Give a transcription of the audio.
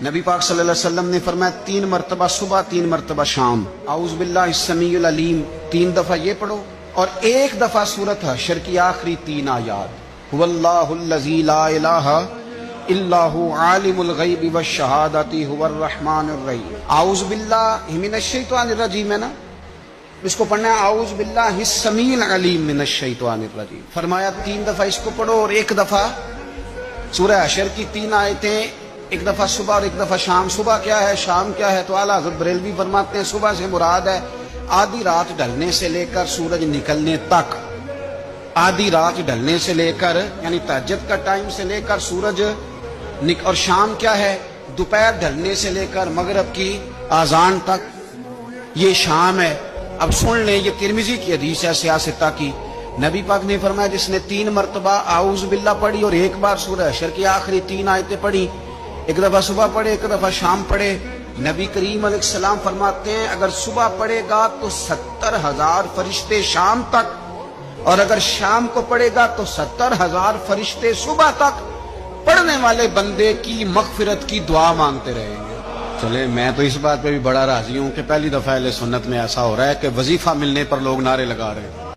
نبی پاک صلی اللہ علیہ وسلم نے فرمایا 3 مرتبہ صبح 3 مرتبہ شام اعوذ باللہ السمیع العلیم 3 دفعہ یہ پڑھو، اور 1 دفعہ سورۃ حشر کی آخری 3 آیات هو اللہ الذی لا الہ الا هو عالم الغیب والشہادۃ هو الرحمن الرحیم۔ اعوذ باللہ من الشیطان الرجیم ہے نا، اس کو پڑھنا ہے اعوذ باللہ السمیع العلیم من الشیطان الرجیم۔ فرمایا 3 دفعہ اس کو پڑھو اور 1 دفعہ سورہ حشر کی 3 آیتیں، 1 دفعہ صبح اور 1 دفعہ شام۔ صبح کیا ہے، شام کیا ہے؟ تو اعلیٰ حضرت بریلوی فرماتے ہیں صبح سے مراد ہے آدھی رات ڈھلنے سے لے کر سورج نکلنے تک، آدھی رات ڈھلنے سے لے کر یعنی تہجد کا ٹائم سے لے کر سورج اور شام کیا ہے، دوپہر ڈھلنے سے لے کر مغرب کی اذان تک، یہ شام ہے۔ اب سن لیں، یہ ترمذی کی حدیث ہے سیاستہ کی، نبی پاک نے فرمایا جس نے 3 مرتبہ اعوذ باللہ پڑھی اور 1 بار سورہ حشر کی آخری 3 آیتیں پڑھی، 1 دفعہ صبح پڑھے 1 دفعہ شام پڑھے، نبی کریم علیہ السلام فرماتے ہیں اگر صبح پڑھے گا تو 70,000 فرشتے شام تک، اور اگر شام کو پڑھے گا تو 70,000 فرشتے صبح تک پڑھنے والے بندے کی مغفرت کی دعا مانگتے رہیں گے۔ چلے میں تو اس بات پہ بھی بڑا راضی ہوں کہ پہلی دفعہ اہل سنت میں ایسا ہو رہا ہے کہ وظیفہ ملنے پر لوگ نعرے لگا رہے ہیں۔